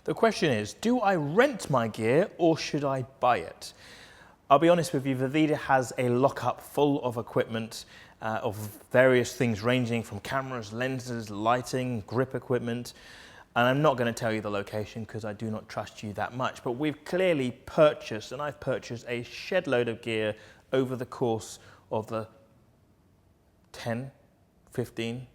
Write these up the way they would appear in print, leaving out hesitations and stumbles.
The question is, do I rent my gear or should I buy it? I'll be honest with you, Vivida has a lockup full of equipment of various things ranging from cameras, lenses, lighting, grip equipment. And I'm not going to tell you the location because I do not trust you that much, but we've clearly purchased, and I've purchased a shed load of gear over the course of the 10, 15,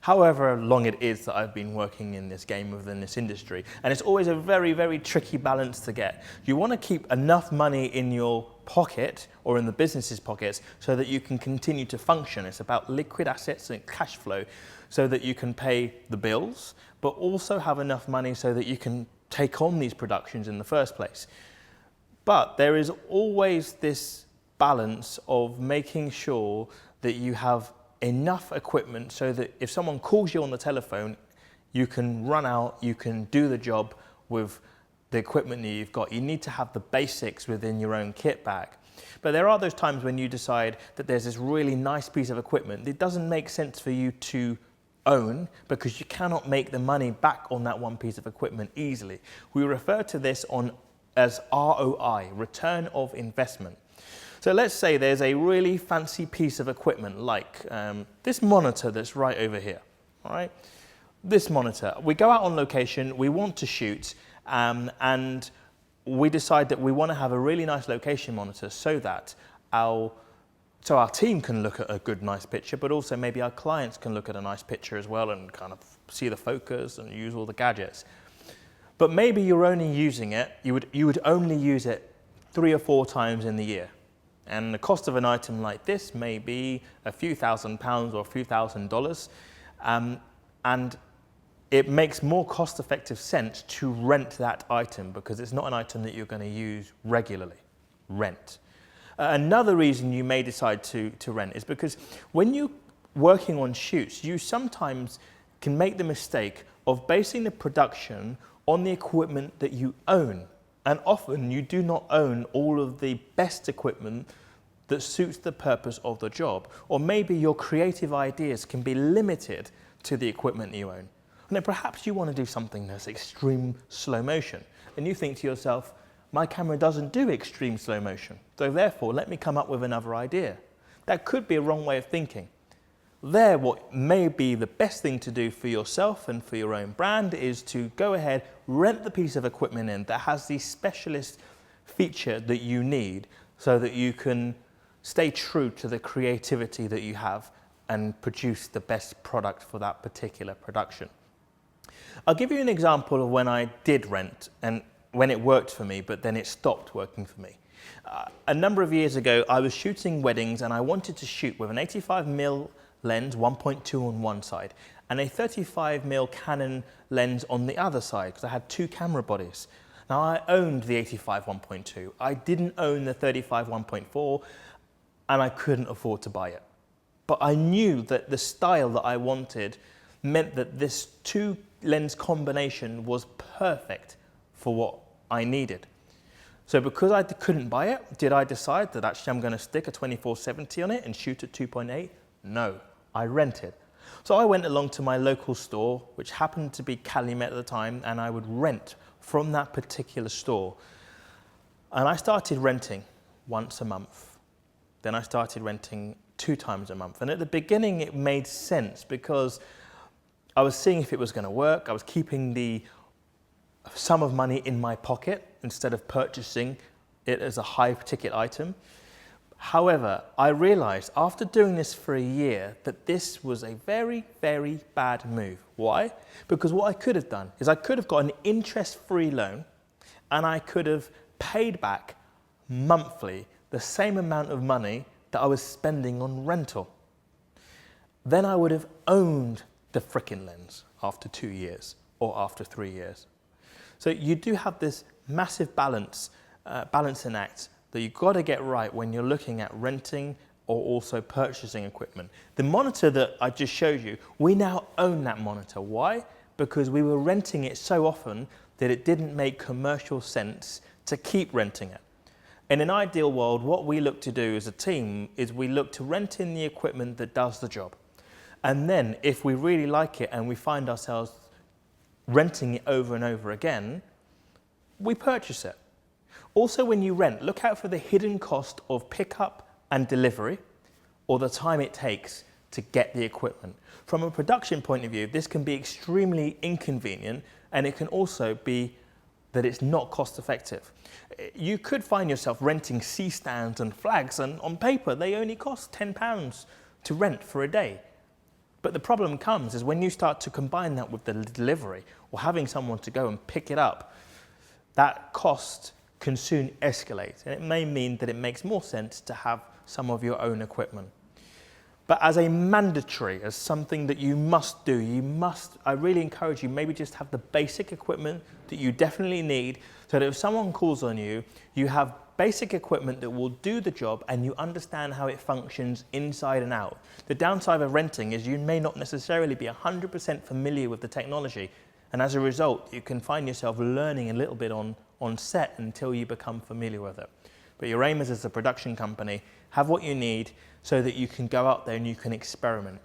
however long it is that I've been working in this game within this industry. And it's always a very, very tricky balance to get. You want to keep enough money in your pocket or in the business's pockets so that you can continue to function. It's about liquid assets and cash flow so that you can pay the bills, but also have enough money so that you can take on these productions in the first place. But there is always this balance of making sure that you have enough equipment so that if someone calls you on the telephone, you can run out, you can do the job with the equipment that you've got. You need to have the basics within your own kit bag. But there are those times when you decide that there's this really nice piece of equipment that doesn't make sense for you to own because you cannot make the money back on that one piece of equipment easily. We refer to this as ROI, return of investment. So let's say there's a really fancy piece of equipment like this monitor that's right over here, all right? This monitor, we go out on location, we want to shoot, and we decide that we want to have a really nice location monitor so that our team can look at a good, nice picture, but also maybe our clients can look at a nice picture as well and kind of see the focus and use all the gadgets. But maybe you're only using it, you would only use it 3 or 4 times in the year. And the cost of an item like this may be a few £1,000s or a few $1,000s. And it makes more cost-effective sense to rent that item because it's not an item that you're going to use regularly. Rent. Another reason you may decide to rent is because when you're working on shoots, you sometimes can make the mistake of basing the production on the equipment that you own. And often you do not own all of the best equipment that suits the purpose of the job. Or maybe your creative ideas can be limited to the equipment you own. And then perhaps you want to do something that's extreme slow motion. And you think to yourself, my camera doesn't do extreme slow motion. So therefore, let me come up with another idea. That could be a wrong way of thinking. What may be the best thing to do for yourself and for your own brand is to go ahead, rent the piece of equipment in that has the specialist feature that you need so that you can stay true to the creativity that you have and produce the best product for that particular production. I'll give you an example of when I did rent and when it worked for me, but then it stopped working for me. A number of years ago, I was shooting weddings and I wanted to shoot with an 85mm lens 1.2 on one side and a 35mm Canon lens on the other side because I had 2 camera bodies. Now I owned the 85 1.2, I didn't own the 35 1.4 and I couldn't afford to buy it. But I knew that the style that I wanted meant that this 2 lens combination was perfect for what I needed. So because I couldn't buy it, did I decide that actually I'm going to stick a 24-70 on it and shoot at 2.8? No, I rented. So I went along to my local store, which happened to be Calumet at the time, and I would rent from that particular store. And I started renting once a month. Then I started renting 2 times a month. And at the beginning, it made sense because I was seeing if it was going to work. I was keeping the sum of money in my pocket instead of purchasing it as a high-ticket item. However, I realized after doing this for a year that this was a very, very bad move. Why? Because what I could have done is I could have got an interest-free loan and I could have paid back monthly the same amount of money that I was spending on rental. Then I would have owned the frickin' lens after 2 years or after 3 years. So you do have this massive balancing act that you've got to get right when you're looking at renting or also purchasing equipment. The monitor that I just showed you, we now own that monitor. Why? Because we were renting it so often that it didn't make commercial sense to keep renting it. In an ideal world, what we look to do as a team is we look to rent in the equipment that does the job. And then if we really like it and we find ourselves renting it over and over again, we purchase it. Also, when you rent, look out for the hidden cost of pickup and delivery, or the time it takes to get the equipment. From a production point of view, this can be extremely inconvenient, and it can also be that it's not cost effective. You could find yourself renting C-stands and flags, and on paper, they only cost £10 to rent for a day. But the problem comes is when you start to combine that with the delivery or having someone to go and pick it up, that cost can soon escalate. And it may mean that it makes more sense to have some of your own equipment. But as a mandatory, as something that you must do, I really encourage you, maybe just have the basic equipment that you definitely need, so that if someone calls on you, you have basic equipment that will do the job and you understand how it functions inside and out. The downside of renting is you may not necessarily be 100% familiar with the technology, and as a result, you can find yourself learning a little bit on set until you become familiar with it. But your aim is, as a production company, have what you need so that you can go out there and you can experiment,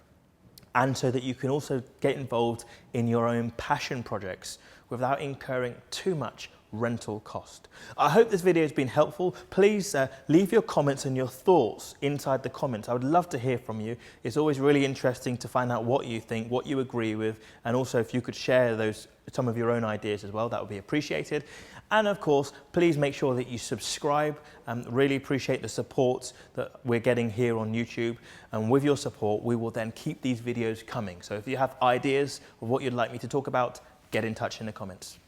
and so that you can also get involved in your own passion projects without incurring too much rental cost. I hope this video has been helpful. Please leave your comments and your thoughts inside the comments. I would love to hear from you. It's always really interesting to find out what you think, what you agree with, and also if you could share some of your own ideas as well, that would be appreciated. And of course, please make sure that you subscribe. Really appreciate the support that we're getting here on YouTube. And with your support, we will then keep these videos coming. So if you have ideas of what you'd like me to talk about, get in touch in the comments.